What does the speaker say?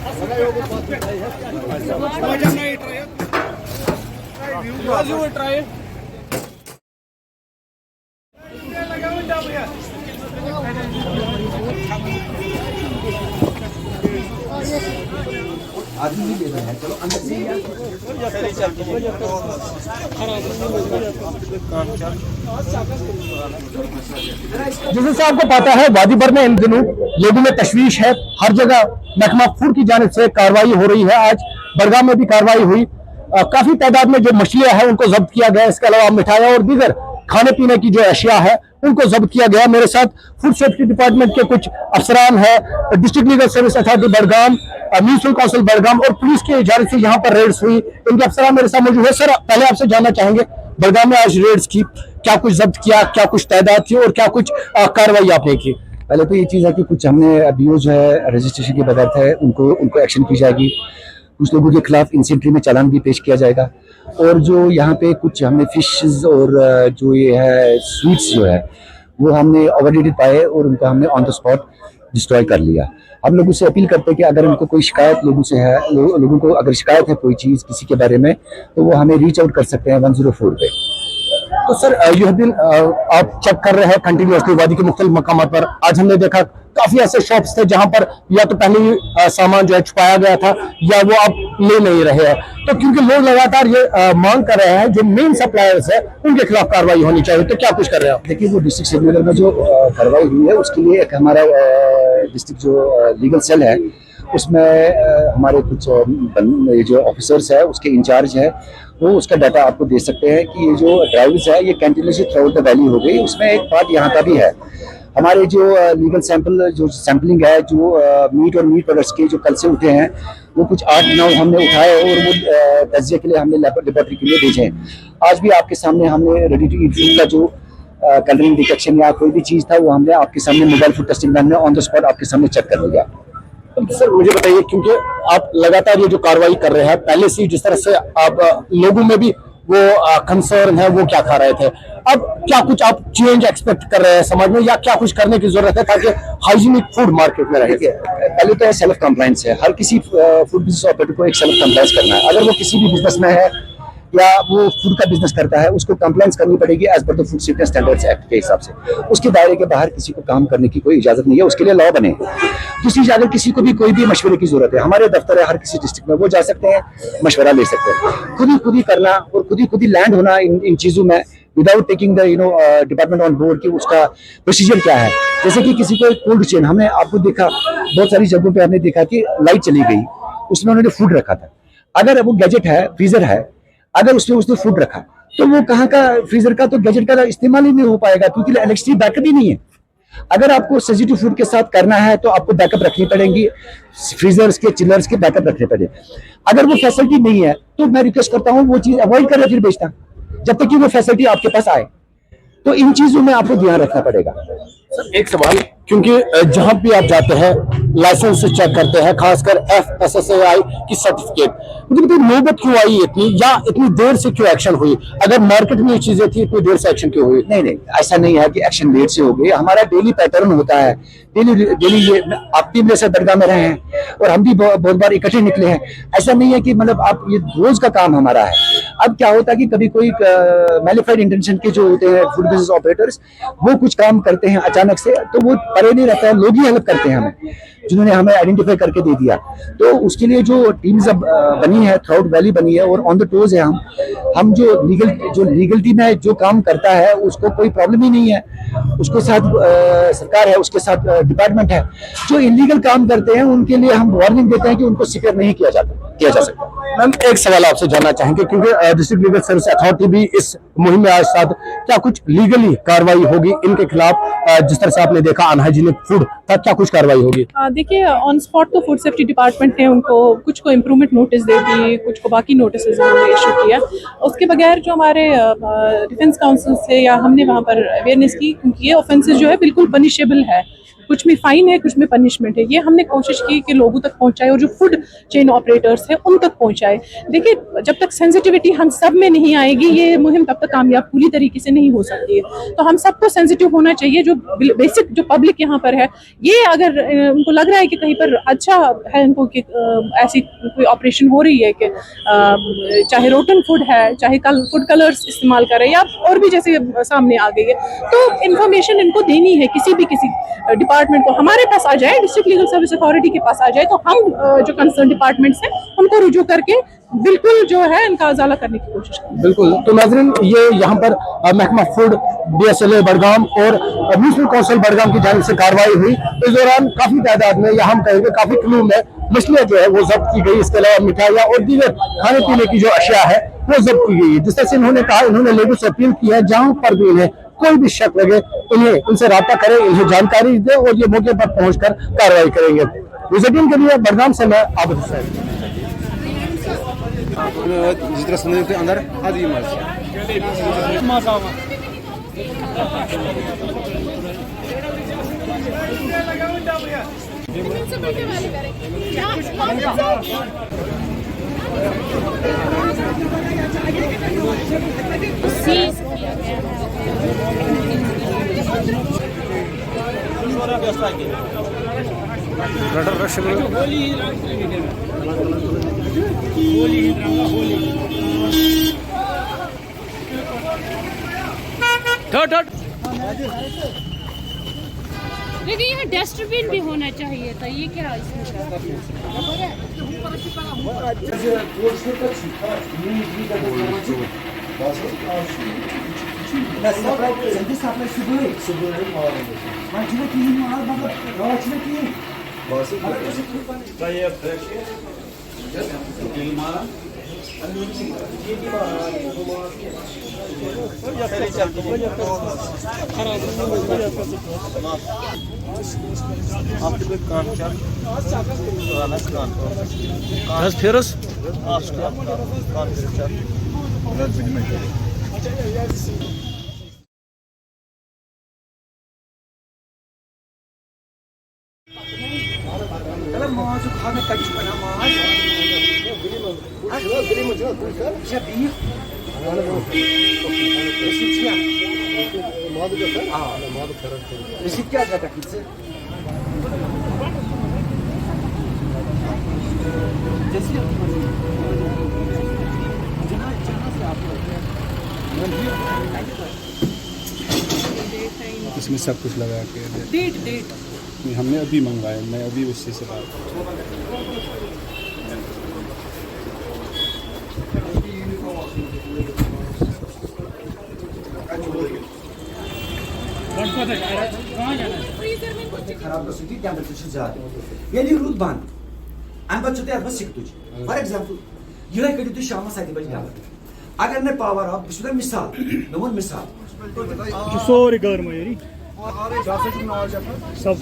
जैसे आपको पता है वादी भर में इन दिनों लोगों में तशवीश है, हर जगह महकमा फूड की जानिब से कार्रवाई हो रही है। आज बड़गाम में भी कार्रवाई हुई, काफी तादाद में जो मछलियां हैं उनको जब्त किया गया। इसके अलावा मिठाइयां और दीगर खाने पीने की जो अशिया है उनको जब्त किया गया। मेरे साथ फूड सेफ्टी डिपार्टमेंट के कुछ अफसरान है, district legal service authority Budgam, municipal council Budgam और पुलिस के इजाजत से यहाँ पर रेड्स हुई। इनके अफसरान मेरे साथ मौजूद है। सर, पहले आपसे जानना चाहेंगे बड़गाम में आज रेड्स की, क्या कुछ जब्त किया, क्या कुछ तादाद थी और क्या कुछ कार्रवाई आपने की? पहले तो ये चीज़ है कि कुछ हमने अभी जो है रजिस्ट्रेशन के बगैर है उनको एक्शन की जाएगी। कुछ लोगों के खिलाफ इंसेंट्री में चालान भी पेश किया जाएगा। और जो यहाँ पे कुछ हमने फिशेस और जो ये है स्वीट्स जो है वो हमने ओवरडेटेड पाए और उनका हमने ऑन द स्पॉट डिस्ट्रॉय कर लिया। हम लोगों से अपील करते हैं कि अगर उनको कोई शिकायत लोगों से है, लोगों को अगर शिकायत है कोई चीज़ किसी के बारे में, तो वो हमें रीच आउट कर सकते हैं 104 पे। तो सर, यह दिन आप चेक कर रहे हैं कंटिन्यूसली वादी के मुख्तलिफ मकामात पर। आज हमने देखा काफी ऐसे शॉप्स थे जहां पर या तो पहले ही सामान जो है छुपाया गया था या वो आप ले नहीं रहे हैं। तो क्योंकि लोग लगातार ये मांग कर रहे हैं जो मेन सप्लायर्स है उनके खिलाफ कार्रवाई होनी चाहिए, तो क्या कुछ कर रहे हैं आप? देखिए, वो डिस्ट्रिक्ट श्रीनगर में जो कार्रवाई हुई है उसके लिए एक हमारा डिस्ट्रिक्ट जो लीगल सेल है उसमें हमारे कुछ ये जो ऑफिसर्स है उसके इंचार्ज है, वो उसका डाटा आपको दे सकते हैं कि ये जो ड्राइव्स है ये continuously through out the valley हो गई। उसमें एक पार्ट यहाँ का भी है। हमारे जो लीगल सैंपलिंग है जो मीट और मीट प्रोडक्ट्स के जो कल से उठे हैं वो कुछ 8-9 हमने उठाए और वो तज्जिए के लिए हमने लेबोरेटरी के लिए भेजे हैं। आज भी आपके सामने हमने रेडी टू ईट फूड का जो कलरिंग डिटेक्शन या कोई भी चीज़ था वो हमने आपके सामने मोबाइल फूड टेस्टिंग हमने ऑन द स्पॉट आपके सामने चेक कर लिया। तो सर मुझे बताइए, क्योंकि आप लगातार ये जो कार्रवाई कर रहे हैं, पहले से जिस तरह से आप लोगों में भी वो कंसर्न है वो क्या खा रहे थे, अब क्या कुछ आप चेंज एक्सपेक्ट कर रहे हैं समाज में या क्या कुछ करने की जरूरत है ताकि हाइजीनिक फूड मार्केट में रहे? पहले तो सेल्फ कंप्लायंस है। हर किसी फूड बिजनेस ऑपरेटर को एक सेल्फ कंप्लायंस करना है। अगर वो किसी भी बिजनेस में है या वो फूड का बिजनेस करता है उसको कंप्लायंस करनी पड़ेगी as per the food safety standards act के हिसाब से। उसके दायरे के बाहर किसी को काम करने की कोई इजाजत नहीं है, उसके लिए लॉ बने। दूसरी चीज, अगर किसी को भी कोई भी मशवरे की जरूरत है, हमारे दफ्तर है हर किसी डिस्ट्रिक्ट में, वो जा सकते हैं, मशवरा ले सकते हैं। खुद ही करना और खुद ही लैंड होना इन चीजों में without taking the department on board कि उसका प्रोसीजर क्या है। जैसे कि किसी को कोल्ड चेन, हमने आपको देखा बहुत सारी जगहों पे हमने देखा कि लाइट चली गई, उसमें उन्होंने फूड रखा था। अगर वो गैजेट है, फ्रीजर है, अगर उसने फूड रखा तो वो कहाँ का फ्रीजर का तो गैजेट का इस्तेमाल ही नहीं हो पाएगा क्योंकि इलेक्ट्रिसिटी बैकअप ही नहीं है। अगर आपको सेंसिटिव फूड के साथ करना है तो आपको बैकअप रखनी पड़ेगी, फ्रीजर्स के चिलर्स के बैकअप रखने पड़ेंगे। अगर वो फैसिलिटी नहीं है तो मैं रिक्वेस्ट करता हूँ वो चीज अवॉइड करें फिर बेचना, जब तक कि वो फैसिलिटी आपके पास आए। तो इन चीजों में आपको ध्यान रखना पड़ेगा। सर एक सवाल, क्योंकि जहां भी आप जाते हैं लाइसेंस चेक करते हैं, खासकर FSSAI की सर्टिफिकेट, मुझे बताइए नौबत क्यों आई इतनी, या इतनी देर से क्यों एक्शन हुई? अगर मार्केट में ये चीजें थी इतनी देर से एक्शन क्यों हुई? नहीं, ऐसा नहीं है कि एक्शन लेट से हो गई। हमारा डेली पैटर्न होता है, डेली ये आप भी मेरे साथ दरगाह में रहे हैं और हम भी बहुत बार इकट्ठे निकले हैं। ऐसा नहीं है कि मतलब आप ये रोज का काम हमारा है। अब क्या होता है कि कभी कोई मैलिफाइड इंटेंशन के जो होते हैं फूड बिजनेस ऑपरेटर्स, वो कुछ काम करते हैं अचानक से, तो वो परे नहीं रहता है, लोग ही हेल्प करते हैं हमें, जिन्होंने हमें आइडेंटिफाई करके दे दिया। तो उसके लिए जो टीम्स बनी है, थ्रू आउट वैली बनी है और ऑन द टोज है हम जो लीगलिटी में जो काम करता है उसको कोई प्रॉब्लम ही नहीं है। उसके साथ सरकार है, उसके साथ डिपार्टमेंट है। जो इलीगल काम करते हैं उनके लिए हम वार्निंग देते हैं कि उनको सिक्योर नहीं किया जा सकता। मैम एक सवाल आपसे जानना चाहेंगे, क्योंकि डिस्ट्रिक्ट लीगल सर्विस अथॉरिटी भी इस मुहिम में आज साथ, क्या कुछ लीगली कार्रवाई होगी इनके खिलाफ? जिस तरह से आपने देखा अनहाइजीनिक फूड था, क्या कुछ कार्रवाई होगी? देखिए, ऑन स्पॉट तो फूड सेफ्टी डिपार्टमेंट ने उनको कुछ को इम्प्रूवमेंट नोटिस दे दी, कुछ को बाकी नोटिस उन्होंने इशू किया। उसके बगैर जो हमारे डिफेंस काउंसिल से या हमने वहाँ पर अवेयरनेस की, क्योंकि ये ऑफेंसेस जो है बिल्कुल पनिशेबल है। कुछ में फ़ाइन है, कुछ में पनिशमेंट है। ये हमने कोशिश की कि लोगों तक पहुँचाए और जो फूड चेन ऑपरेटर्स हैं उन तक पहुँचाए। देखिए, जब तक सेंसिटिविटी हम सब में नहीं आएगी, ये मुहिम तब तक कामयाब पूरी तरीके से नहीं हो सकती है। तो हम सबको सेंसिटिव होना चाहिए। जो बेसिक जो पब्लिक यहाँ पर है, ये अगर उनको लग रहा है कि कहीं पर अच्छा है इनको कि ऐसी कोई ऑपरेशन हो रही है कि चाहे रोटन फूड है, चाहे फूड कलर्स इस्तेमाल करें या और भी जैसे सामने आ गई है, तो इन्फॉर्मेशन इनको देनी है किसी डिपार्टमेंट को। हमारे पास आ जाए, डिस्ट्रिक्ट लीगल सर्विस अथॉरिटी के पास आ जाए, तो हम जो कंसर्न डिपार्टमेंट्स हैं उनको रुजू करके बिल्कुल जो है इनका उजाला करने की कोशिश करें। बिल्कुल। तो नाज़रीन, ये यहाँ पर महकमा फूड, DSLA बड़गाम और म्यूनिसिपल काउंसिल बड़गाम की जानिब से कार्रवाई हुई। इस दौरान काफी तादाद में, या हम कहेंगे काफी किलो में मछलियाँ जो है वो जब्त की गई। इसके अलावा मिठाइयाँ और दीगर खाने पीने की जो अशिया है वो जब्त की गई है। जिस तरह से इन्होंने कहा, इन्होंने लोगों से अपील की है जहाँ पर भी इन्हें कोई भी शक लगे उनसे रब्ता करें, इन्हें जानकारी दें और ये मौके पर पहुंचकर कार्रवाई करेंगे। विजिटिंग के लिए बड़गाम से मैं आबिद हुसैन। जिस तरह समझ के अंदर आदि देखिए, यहाँ डस्टबिन भी होना चाहिए था। ये क्या इसमें इसमें सब कुछ लगा के डेट हमने अभी मंगवाया, मैं अभी उससे से बात खराब गई तम ज्यादा ये रूद बंद अम पे सिक तुझ फॉर एग्जाम्पल ये करू तुम शाम 7 बजे गलत अगर मे पावर आप बह मिसाल मे वो मिसाल सोरी गर्म सब